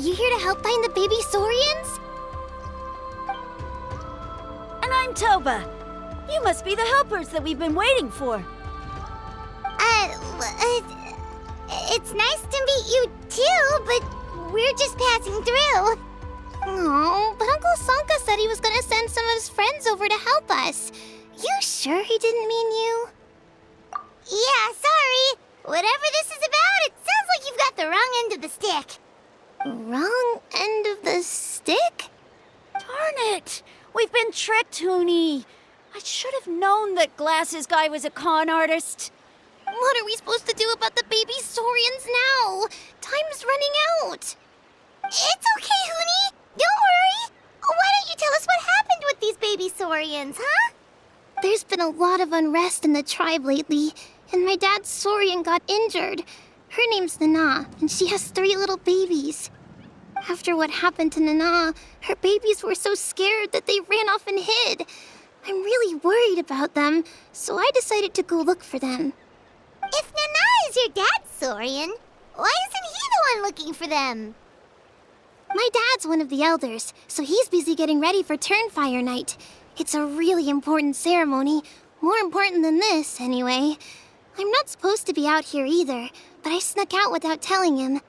you here to help find the baby Saurians? And I'm Toba. You must be the helpers that we've been waiting for. It's nice to meet you too, but we're just passing through. Oh, but Uncle Sanka said he was gonna send some of his friends over to help us. You sure he didn't mean you? Yeah, sorry. Whatever this is about, it sounds like you've got the wrong end of the stick. Wrong end of the stick? Darn it! We've been tricked, Hoonie. I should have known that Glasses Guy was a con artist. What are we supposed to do about the baby Saurians now? Time's running out. It's okay, Hoonie. Don't worry. Why don't you tell us what happened with these baby Saurians, huh? There's been a lot of unrest in the tribe lately, and my dad's Saurian got injured. Her name's Nana, and she has 3 little babies. After what happened to Nana, her babies were so scared that they ran off and hid. I'm really worried about them, so I decided to go look for them. If Nana is your dad's Saurian, why isn't he the one looking for them? My dad's one of the elders, so he's busy getting ready for Turnfire Night. It's a really important ceremony, more important than this, anyway. I'm not supposed to be out here either, but I snuck out without telling him.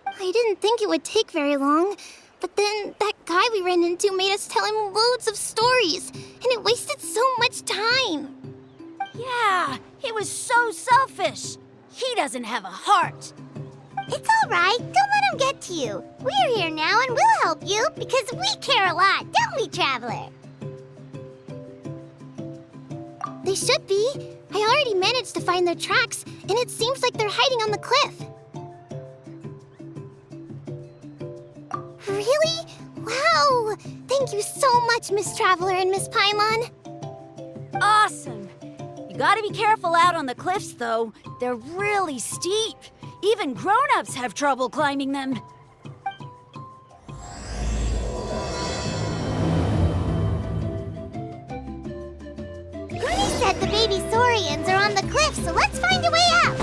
I didn't think it would take very long, but then that guy we ran into made us tell him loads of stories, and it wasted so much time. Yeah, he was so selfish. He doesn't have a heart. It's all right. Don't let him get to you. We're here now and we'll help you because we care a lot, don't we, Traveler? They should be. I already managed to find their tracks, and it seems like they're hiding on the cliff. Really? Wow! Thank you so much, Miss Traveler and Miss Paimon. Awesome. You gotta be careful out on the cliffs, though. They're really steep. Even grown-ups have trouble climbing them. Bruni said the baby Saurians are on the cliff, so let's find a way up.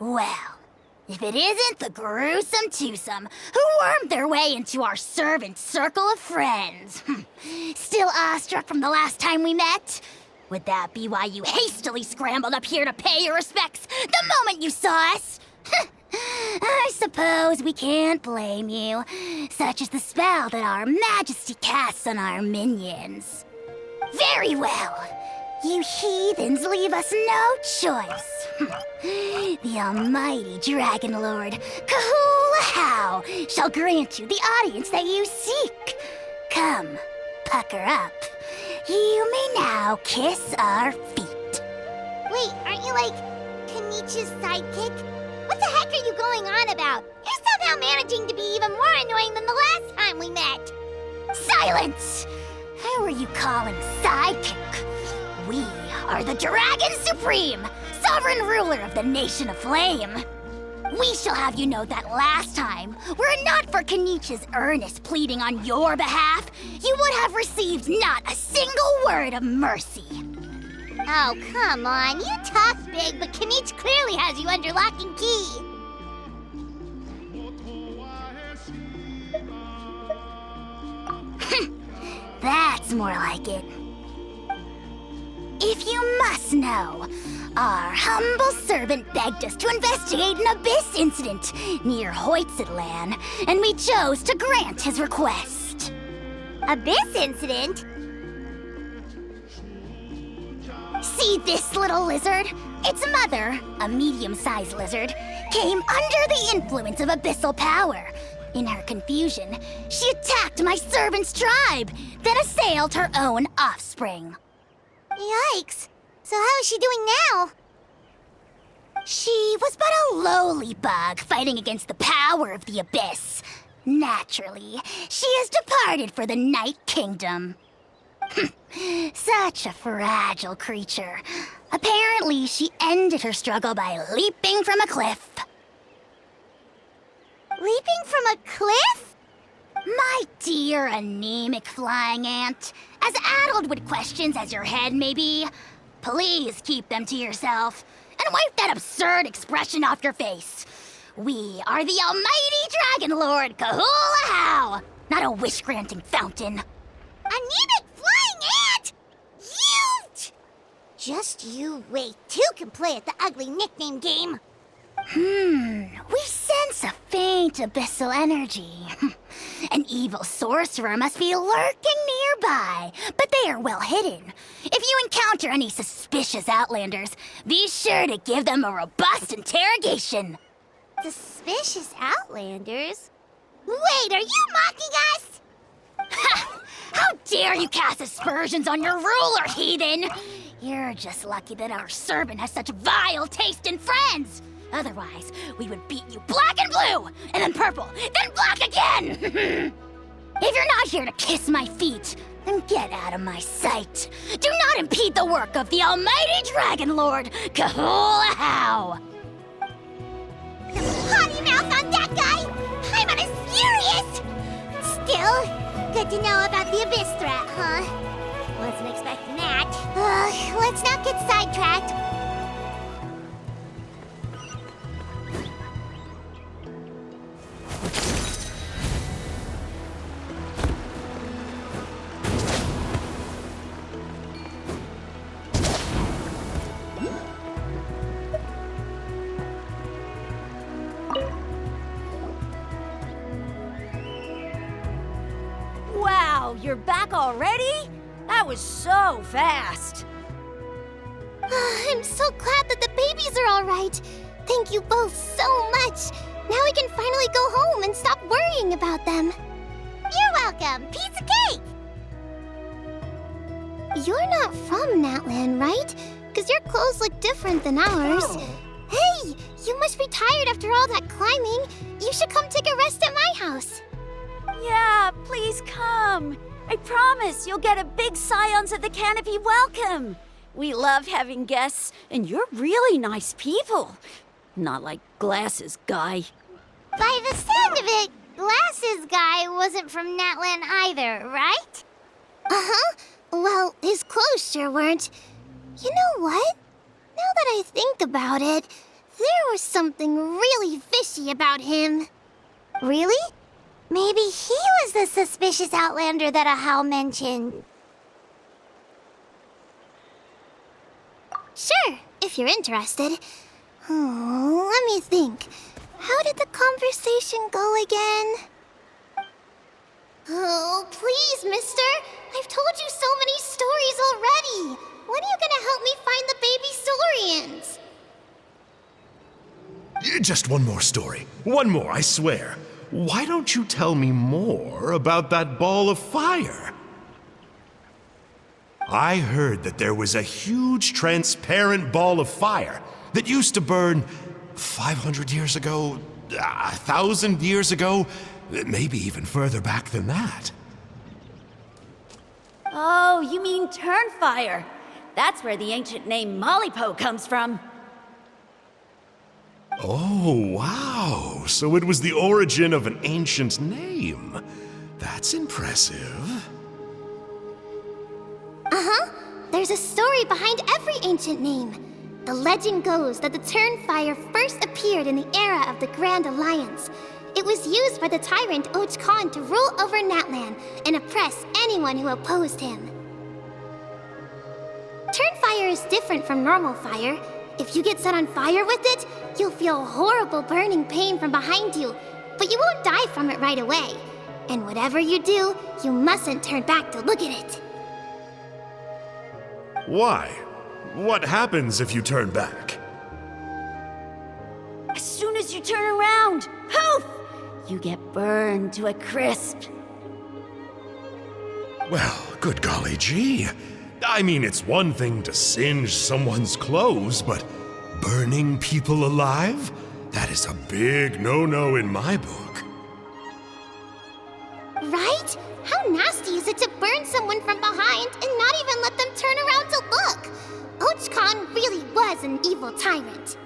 Well, if it isn't the gruesome twosome who wormed their way into our servant circle of friends. Still awestruck from the last time we met? Would that be why you hastily scrambled up here to pay your respects the moment you saw us? I suppose we can't blame you. Such is the spell that our majesty casts on our minions. Very well. You heathens leave us no choice. The almighty Dragon Lord, Kahula shall grant you the audience that you seek. Come, pucker up. You may now kiss our feet. Wait, aren't you like Kenichi's sidekick? What the heck are you going on about? You're somehow managing to be even more annoying than the last time we met. Silence! Who are you calling sidekick? We are the Dragon Supreme, sovereign ruler of the Nation of Flame. We shall have you know that last time, were it not for Kenichi's earnest pleading on your behalf, you would have received not a single word of mercy. Oh, come on. You talk big, but Kinich clearly has you under lock and key. That's more like it. If you must know, our humble servant begged us to investigate an abyss incident near Hoytsidland, and we chose to grant his request. Abyss incident? See this little lizard? Its mother, a medium-sized lizard, came under the influence of abyssal power. In her confusion, she attacked my servant's tribe, then assailed her own offspring. Yikes. So how is she doing now? She was but a lowly bug fighting against the power of the abyss. Naturally, she has departed for the Night Kingdom. Such a fragile creature. Apparently, she ended her struggle by leaping from a cliff. Leaping from a cliff? My dear anemic flying ant, as addled with questions as your head may be, please keep them to yourself and wipe that absurd expression off your face. We are the almighty Dragon Lord Kahula-How, not a wish-granting fountain. Anemic flying ant? You! Just you wait. Two can play at the ugly nickname game. We sense a faint abyssal energy. An evil sorcerer must be lurking nearby, but they are well hidden. If you encounter any suspicious outlanders, be sure to give them a robust interrogation. Suspicious outlanders? Wait, are you mocking us? Ha! How dare you cast aspersions on your ruler, heathen! You're just lucky that our servant has such vile taste in friends. Otherwise, we would beat you black and blue, and then purple, then black again! If you're not here to kiss my feet, then get out of my sight. Do not impede the work of the almighty Dragon Lord, Kahula-How! Potty mouth on that guy! I'm on his furious! Still, good to know about the abyss threat, huh? Wasn't expecting that. Let's not get sidetracked. Wow, you're back already? That was so fast. I'm so glad that the babies are all right. Thank you both so much. Now we can finally go home and stop worrying about them. You're welcome. Piece of cake. You're not from Natland, right? Because your clothes look different than ours. Hey, you must be tired after all that climbing. You should come take a rest at my house. Yeah, please come. I promise you'll get a big Scions of the Canopy welcome. We love having guests, and you're really nice people. Not like Glasses Guy. By the sound of it, Glasses Guy wasn't from Natland either, right? Uh-huh. Well, his clothes sure weren't. You know what? Now that I think about it, there was something really fishy about him. Really? Maybe he was the suspicious outlander that Ahau mentioned. Sure, if you're interested. Oh, let me think. How did the conversation go again? Oh, please, mister. I've told you so many stories already. When are you gonna help me find the baby Saurians? Just one more story. One more, I swear. Why don't you tell me more about that ball of fire? I heard that there was a huge transparent ball of fire that used to burn 500 years ago, 1,000 years ago, maybe even further back than that. Oh, you mean Turnfire. That's where the ancient name Mollypo comes from. Oh, wow. So it was the origin of an ancient name. That's impressive. Uh-huh. There's a story behind every ancient name. The legend goes that the Turnfire first appeared in the era of the Grand Alliance. It was used by the tyrant Och Khan to rule over Natlan and oppress anyone who opposed him. Turnfire is different from normal fire. If you get set on fire with it, you'll feel horrible burning pain from behind you, but you won't die from it right away. And whatever you do, you mustn't turn back to look at it. Why? What happens if you turn back? As soon as you turn around, poof! You get burned to a crisp. Well, good golly gee. I mean, it's one thing to singe someone's clothes, but burning people alive? That is a big no-no in my book. Right? How nasty is it to burn someone from behind and not even let them turn around to look? Och Khan really was an evil tyrant.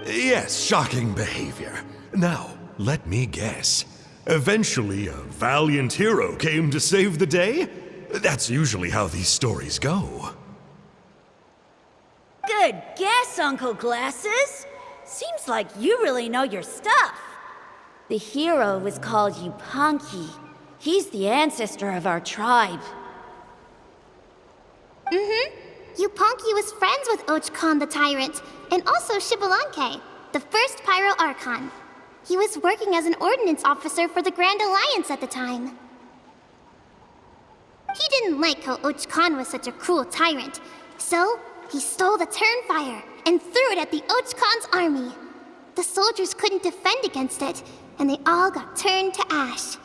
Yes, shocking behavior. Now, let me guess. Eventually, a valiant hero came to save the day? That's usually how these stories go. Good guess, Uncle Glasses. Seems like you really know your stuff. The hero was called Yupanqui. He's the ancestor of our tribe. Yupanqui was friends with Och Khan the tyrant, and also Shibalanke, the first Pyro Archon. He was working as an ordnance officer for the Grand Alliance at the time. He didn't like how Och Khan was such a cruel tyrant, so he stole the Turnfire and threw it at the Och Khan's army. The soldiers couldn't defend against it, and they all got turned to ash.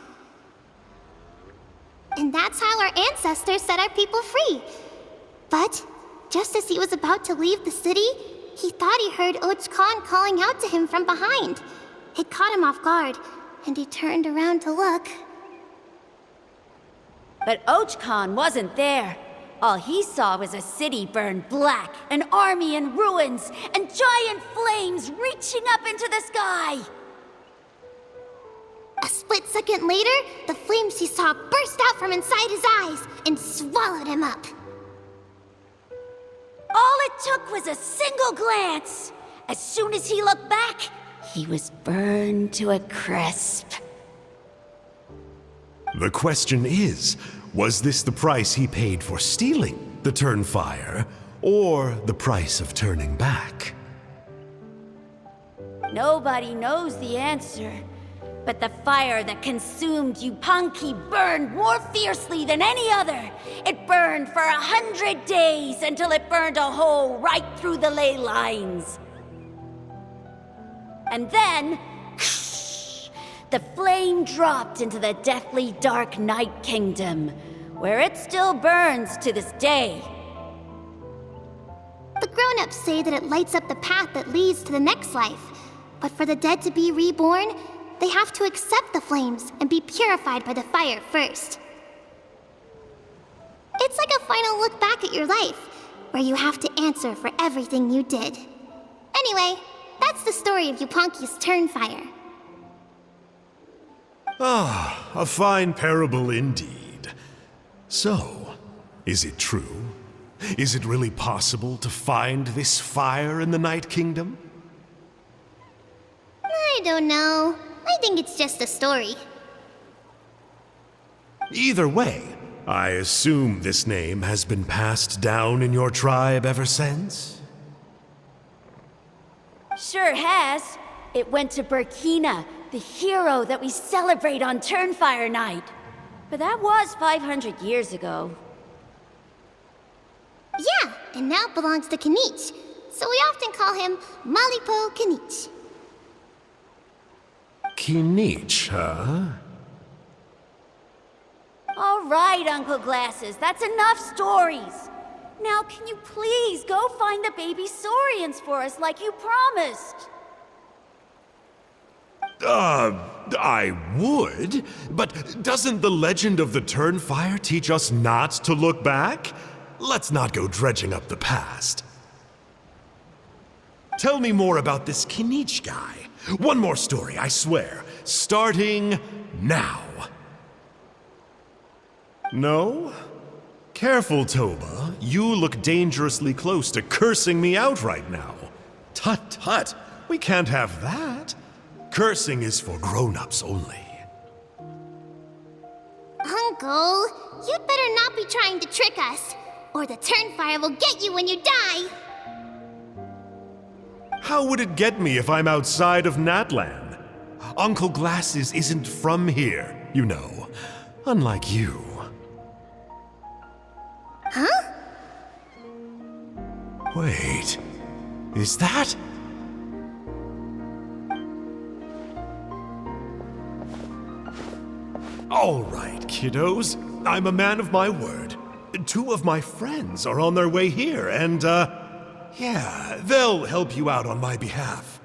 And that's how our ancestors set our people free. But just as he was about to leave the city, he thought he heard Och Khan calling out to him from behind. It caught him off guard, and he turned around to look. But Och Khan wasn't there. All he saw was a city burned black, an army in ruins, and giant flames reaching up into the sky. A split second later, the flames he saw burst out from inside his eyes and swallowed him up. All it took was a single glance. As soon as he looked back, he was burned to a crisp. The question is, was this the price he paid for stealing the Turnfire, or the price of turning back? Nobody knows the answer. But the fire that consumed Yupanqui burned more fiercely than any other. It burned for 100 days until it burned a hole right through the ley lines. And then, the flame dropped into the deathly dark Night Kingdom, where it still burns to this day. The grown-ups say that it lights up the path that leads to the next life. But for the dead to be reborn, they have to accept the flames and be purified by the fire first. It's like a final look back at your life, where you have to answer for everything you did. Anyway, that's the story of Yupanqui's Turnfire. Ah, a fine parable indeed. So, is it true? Is it really possible to find this fire in the Night Kingdom? I don't know. I think it's just a story. Either way, I assume this name has been passed down in your tribe ever since? Sure has. It went to Burkina, the hero that we celebrate on Turnfire Night. But that was 500 years ago. Yeah, and now it belongs to Kanich, so we often call him Malipo Kanich. Kinich, huh? All right, Uncle Glasses, that's enough stories. Now, can you please go find the baby saurians for us like you promised? I would, but doesn't the legend of the Turnfire teach us not to look back? Let's not go dredging up the past. Tell me more about this Kinich guy. One more story, I swear. Starting now. No? Careful, Toba. You look dangerously close to cursing me out right now. Tut tut, we can't have that. Cursing is for grown-ups only. Uncle, you'd better not be trying to trick us, or the Turnfire will get you when you die. How would it get me if I'm outside of Natlan? Uncle Glasses isn't from here, you know. Unlike you. Huh? Wait, is that? All right, kiddos. I'm a man of my word. 2 of my friends are on their way here, and, yeah, they'll help you out on my behalf.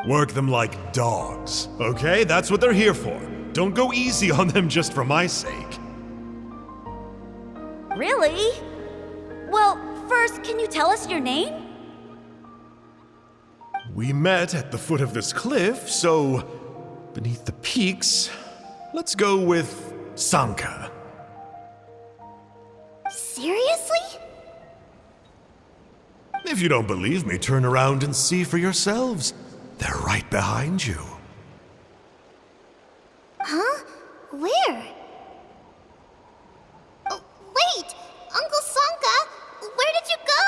Work them like dogs, okay? That's what they're here for. Don't go easy on them just for my sake. Really? Well, first, can you tell us your name? We met at the foot of this cliff, so beneath the peaks, let's go with Sanka. Seriously? If you don't believe me, turn around and see for yourselves. They're right behind you. Huh? Where? Oh, wait! Uncle Sanka, where did you go?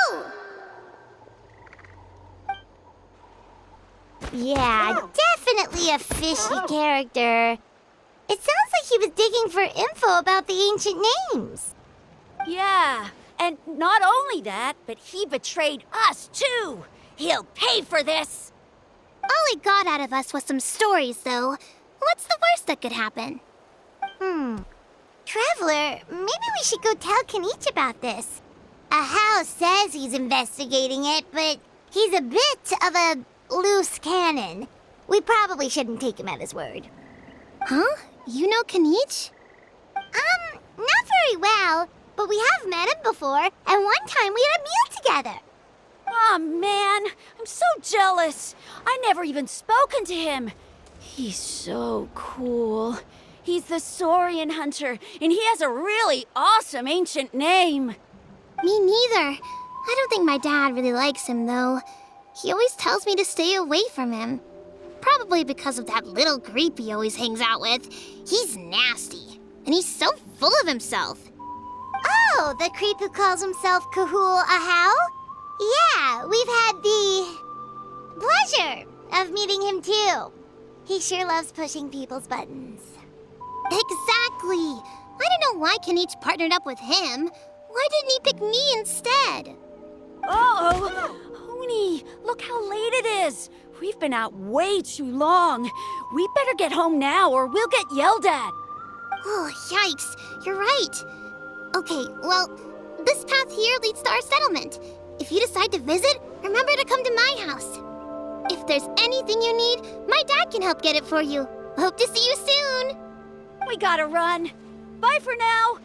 Yeah, definitely a fishy character. It sounds like he was digging for info about the ancient names. Yeah, and not only that, but he betrayed us too. He'll pay for this. All he got out of us was some stories, though. What's the worst that could happen? Traveler, maybe we should go tell Kanich about this. Ahau says he's investigating it, but he's a bit of a loose cannon. We probably shouldn't take him at his word. Huh? You know Kanich? Not very well, but we have met him before, and one time we had a meal together. Aw, man, I'm so jealous. I never even spoken to him. He's so cool. He's the Saurian hunter, and he has a really awesome ancient name. Me neither. I don't think my dad really likes him, though. He always tells me to stay away from him. Probably because of that little creep he always hangs out with. He's nasty, and he's so full of himself. Oh, the creep who calls himself Kahul Ahau? Yeah, we've had the pleasure of meeting him too. He sure loves pushing people's buttons. Exactly. I don't know why Kanich partnered up with him. Why didn't he pick me instead? Uh-oh! Honey, look how late it is. We've been out way too long. We better get home now or we'll get yelled at. Oh, yikes. You're right. Okay, well, this path here leads to our settlement. If you decide to visit, remember to come to my house. If there's anything you need, my dad can help get it for you. Hope to see you soon. We gotta run. Bye for now.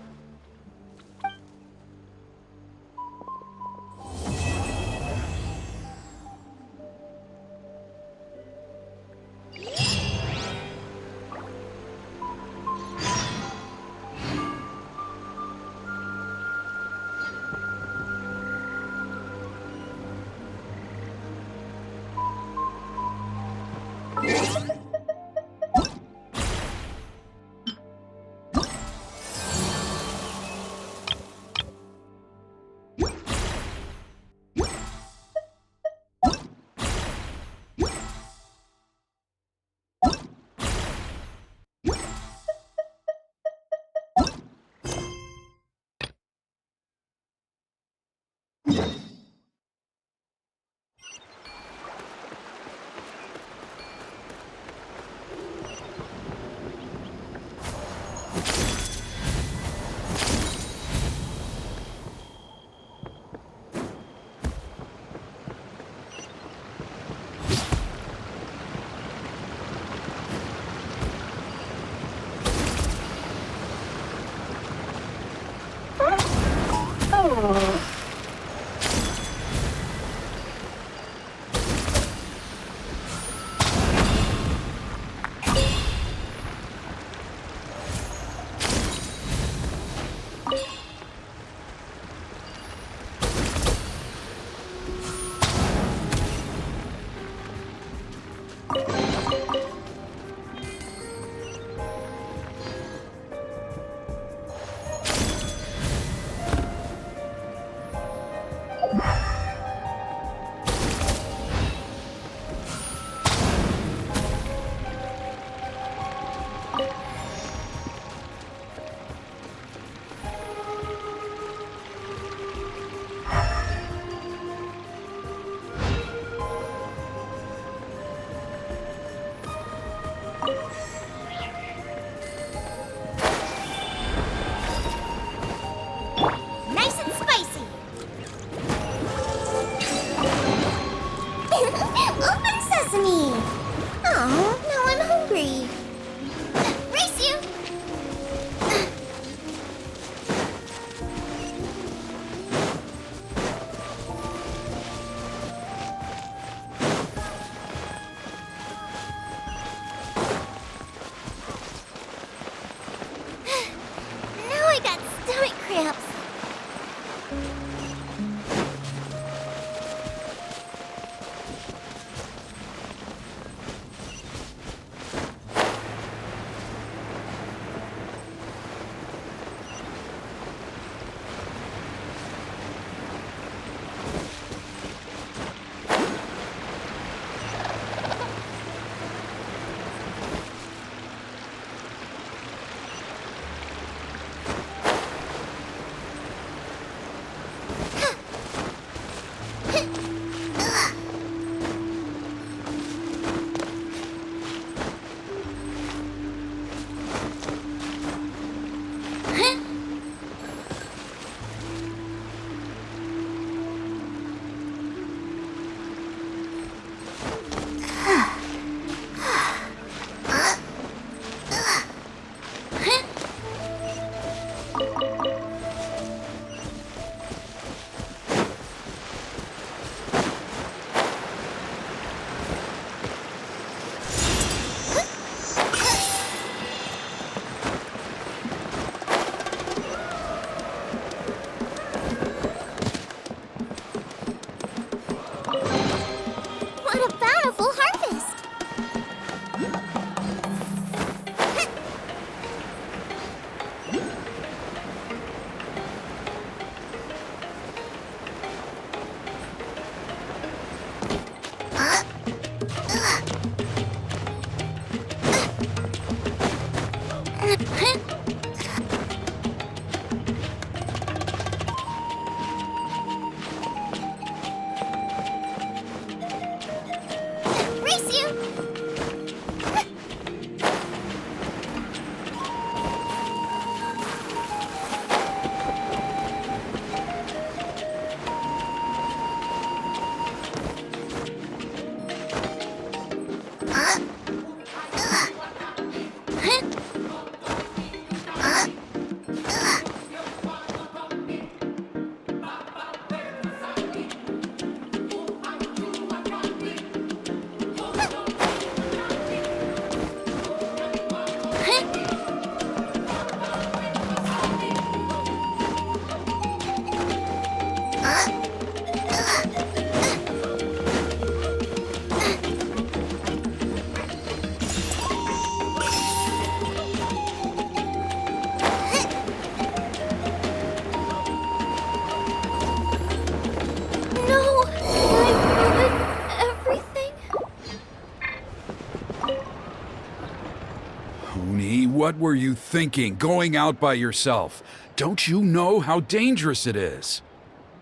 Huni, what were you thinking, going out by yourself? Don't you know how dangerous it is?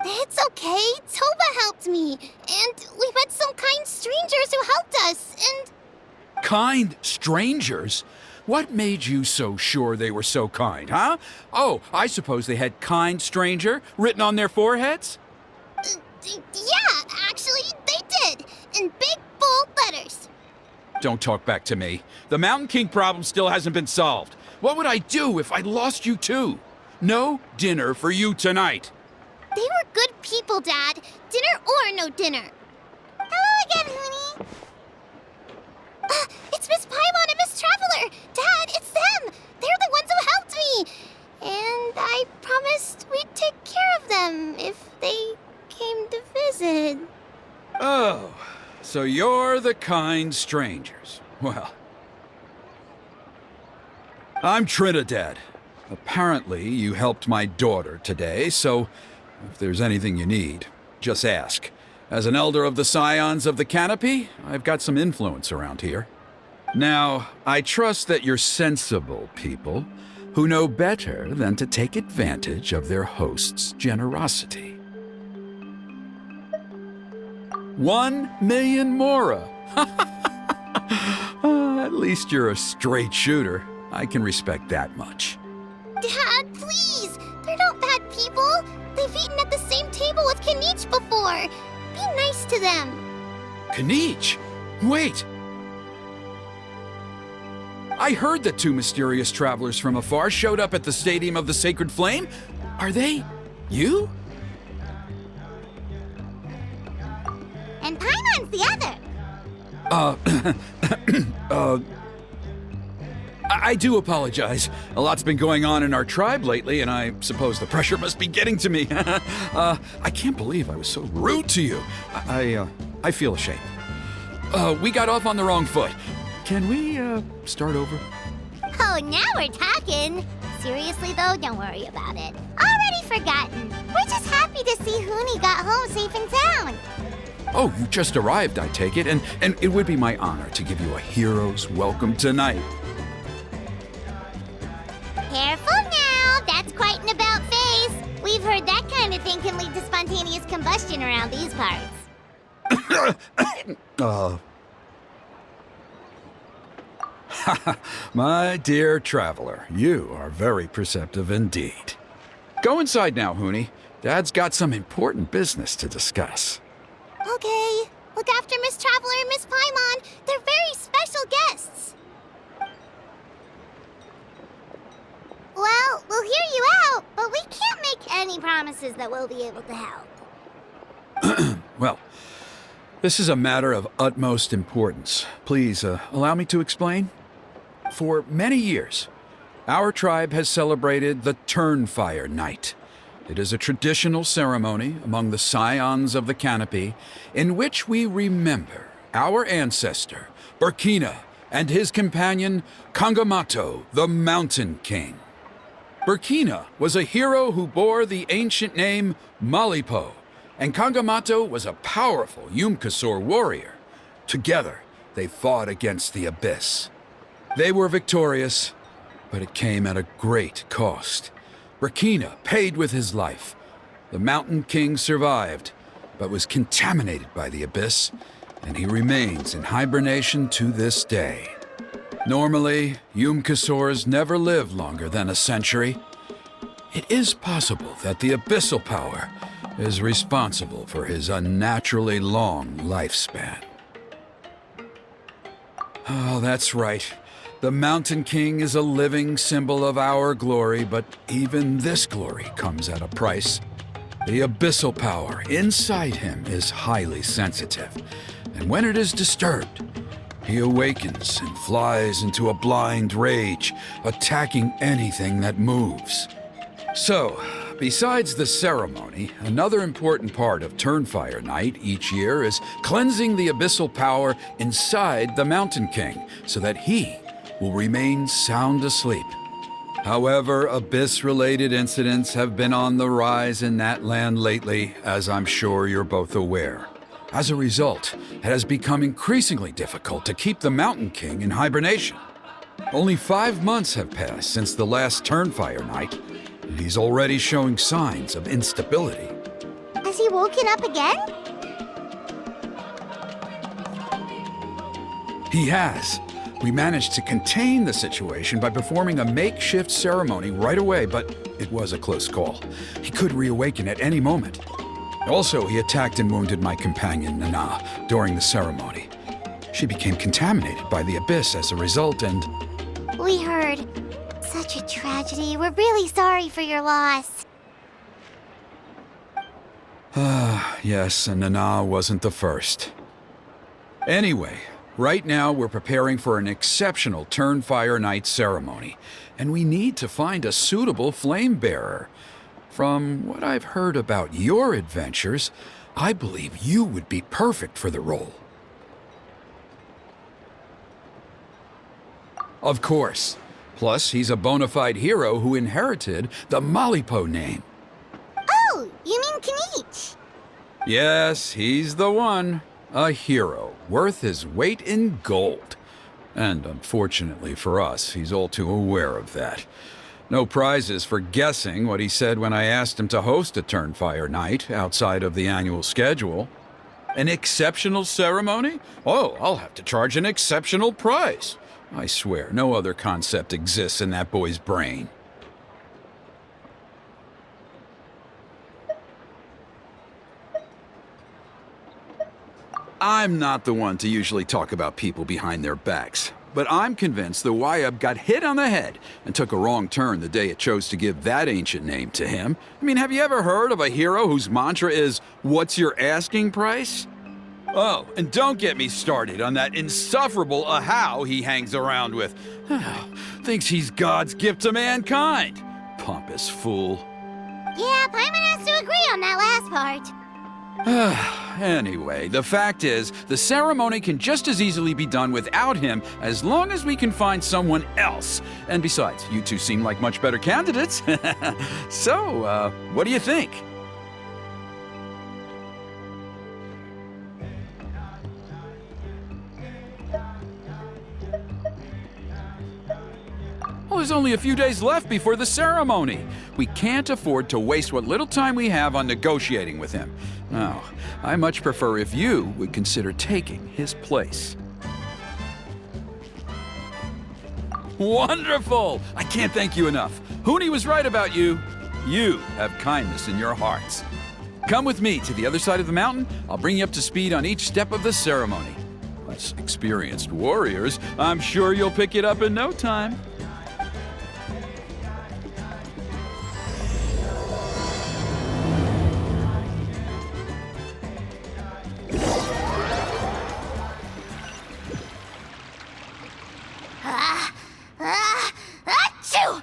It's okay. Toba helped me. And we met some kind strangers who helped us. And Kind strangers? What made you so sure they were so kind, huh? Oh, I suppose they had kind stranger written on their foreheads? yeah, actually, they did. In big, bold letters. Don't talk back to me. The Mountain King problem still hasn't been solved. What would I do if I lost you too? No dinner for you tonight. They were good people, Dad. Dinner or no dinner. Hello again, Huni. It's Miss Paimon and Miss Traveler. Dad, it's them. They're the ones who helped me. And I promised we'd take care of them if they came to visit. Oh, so you're the kind strangers. Well, I'm Trinidad. Apparently, you helped my daughter today, so if there's anything you need, just ask. As an elder of the Scions of the Canopy, I've got some influence around here. Now, I trust that you're sensible people who know better than to take advantage of their host's generosity. 1,000,000 mora! At least you're a straight shooter. I can respect that much. Dad, please. They're not bad people. They've eaten at the same table with Kanich before. Be nice to them. Kanich? Wait! I heard that two mysterious travelers from afar showed up at the Stadium of the Sacred Flame. Are they you? And Paimon's the other. I do apologize. A lot's been going on in our tribe lately, and I suppose the pressure must be getting to me. I can't believe I was so rude to you. I feel ashamed. We got off on the wrong foot. Can we, start over? Oh, now we're talking. Seriously, though, don't worry about it. Already forgotten. We're just happy to see Huni got home safe and sound. Oh, you just arrived, I take it, and it would be my honor to give you a hero's welcome tonight. Careful now. That's quite an about-face. We've heard that kind of thing can lead to spontaneous combustion around these parts. My dear traveler, you are very perceptive indeed. Go inside now, Huni. Dad's got some important business to discuss. Okay. Look after Miss Traveler and Miss Paimon. They're very special guests. Well, we'll hear you out, but we can't make any promises that we'll be able to help. Well, this is a matter of utmost importance. Please, allow me to explain. For many years, our tribe has celebrated the Turnfire Night. It is a traditional ceremony among the Scions of the Canopy in which we remember our ancestor, Burkina, and his companion, Kangamato, the Mountain King. Burkina was a hero who bore the ancient name Malipo, and Kangamato was a powerful Yumkasor warrior. Together, they fought against the Abyss. They were victorious, but it came at a great cost. Burkina paid with his life. The Mountain King survived, but was contaminated by the Abyss, and he remains in hibernation to this day. Normally, Yumkasors never live longer than a century. It is possible that the abyssal power is responsible for his unnaturally long lifespan. Oh, that's right. The Mountain King is a living symbol of our glory, but even this glory comes at a price. The abyssal power inside him is highly sensitive, and when it is disturbed, he awakens and flies into a blind rage, attacking anything that moves. So, besides the ceremony, another important part of Turnfire Night each year is cleansing the abyssal power inside the Mountain King so that he will remain sound asleep. However, abyss-related incidents have been on the rise in that land lately, as I'm sure you're both aware. As a result, it has become increasingly difficult to keep the Mountain King in hibernation. Only 5 months have passed since the last Turnfire night, and he's already showing signs of instability. Has he woken up again? He has. We managed to contain the situation by performing a makeshift ceremony right away, but it was a close call. He could reawaken at any moment. Also, he attacked and wounded my companion, Nana, during the ceremony. She became contaminated by the abyss as a result, and... We heard. Such a tragedy. We're really sorry for your loss. Yes, and Nana wasn't the first. Anyway, right now we're preparing for an exceptional Turnfire Night ceremony, and we need to find a suitable flame bearer. From what I've heard about your adventures, I believe you would be perfect for the role. Of course. Plus, he's a bona fide hero who inherited the Malipo name. Oh, you mean Kinich? Yes, he's the one. A hero, worth his weight in gold. And unfortunately for us, he's all too aware of that. No prizes for guessing what he said when I asked him to host a Turnfire night outside of the annual schedule. An exceptional ceremony? Oh, I'll have to charge an exceptional price. I swear, no other concept exists in that boy's brain. I'm not the one to usually talk about people behind their backs, but I'm convinced the Wyab got hit on the head and took a wrong turn the day it chose to give that ancient name to him. I mean, have you ever heard of a hero whose mantra is, "What's your asking price?" Oh, and don't get me started on that insufferable Ahau he hangs around with. Thinks he's God's gift to mankind. Pompous fool. Yeah, Paimon has to agree on that last part. Anyway, the fact is, the ceremony can just as easily be done without him as long as we can find someone else. And besides, you two seem like much better candidates. So, what do you think? Well, there's only a few days left before the ceremony. We can't afford to waste what little time we have on negotiating with him. Now, I much prefer if you would consider taking his place. Wonderful! I can't thank you enough. Huni was right about you. You have kindness in your hearts. Come with me to the other side of the mountain. I'll bring you up to speed on each step of the ceremony. Us experienced warriors, I'm sure you'll pick it up in no time. Achoo!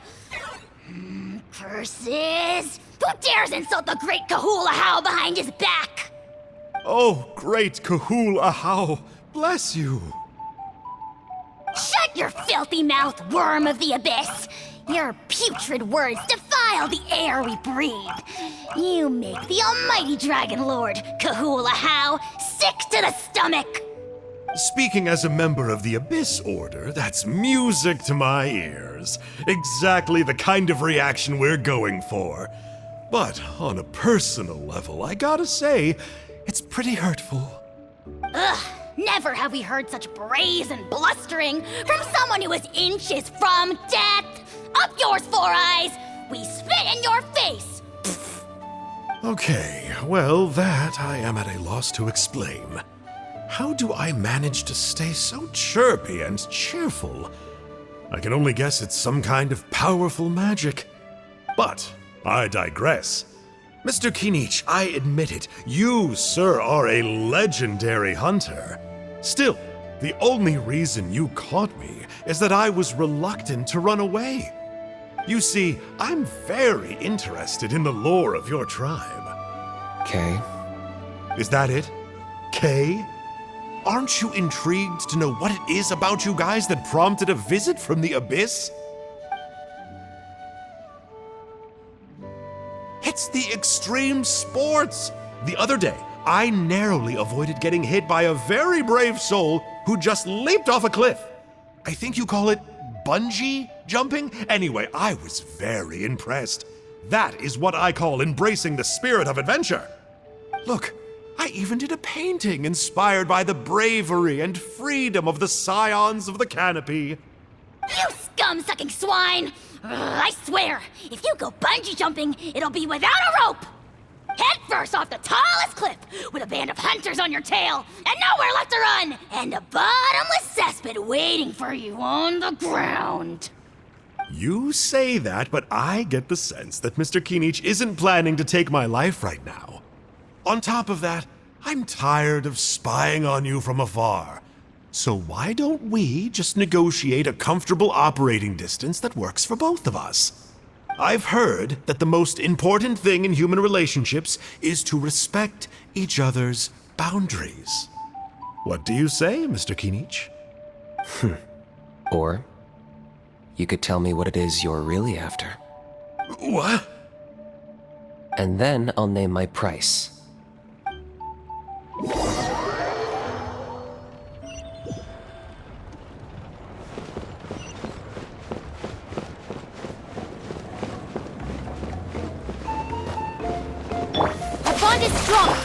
Curses! Who dares insult the great Kahul Ahau behind his back? Oh, great Kahul Ahau, bless you. Shut your filthy mouth, worm of the abyss! Your putrid words defile the air we breathe. You make the almighty Dragon Lord, Kahul Ahau, sick to the stomach! Speaking as a member of the Abyss Order, that's music to my ears. Exactly the kind of reaction we're going for. But on a personal level, I gotta say, it's pretty hurtful. Ugh, never have we heard such brazen blustering from someone who is inches from death! Up yours, Four Eyes! We spit in your face! Okay, well, that I am at a loss to explain. How do I manage to stay so chirpy and cheerful? I can only guess it's some kind of powerful magic. But I digress. Mr. Kinich, I admit it, you, sir, are a legendary hunter. Still, the only reason you caught me is that I was reluctant to run away. You see, I'm very interested in the lore of your tribe. Kay? Is that it? Kay? Aren't you intrigued to know what it is about you guys that prompted a visit from the Abyss? It's the extreme sports! The other day, I narrowly avoided getting hit by a very brave soul who just leaped off a cliff. I think you call it bungee jumping? Anyway, I was very impressed. That is what I call embracing the spirit of adventure. Look, I even did a painting inspired by the bravery and freedom of the scions of the canopy. You scum-sucking swine! I swear, if you go bungee jumping, it'll be without a rope! Head first off the tallest cliff, with a band of hunters on your tail, and nowhere left to run, and a bottomless cesspit waiting for you on the ground. You say that, but I get the sense that Mr. Kinich isn't planning to take my life right now. On top of that, I'm tired of spying on you from afar. So why don't we just negotiate a comfortable operating distance that works for both of us? I've heard that the most important thing in human relationships is to respect each other's boundaries. What do you say, Mr. Kinich? Or you could tell me what it is you're really after. What? And then I'll name my price. Our bond is strong.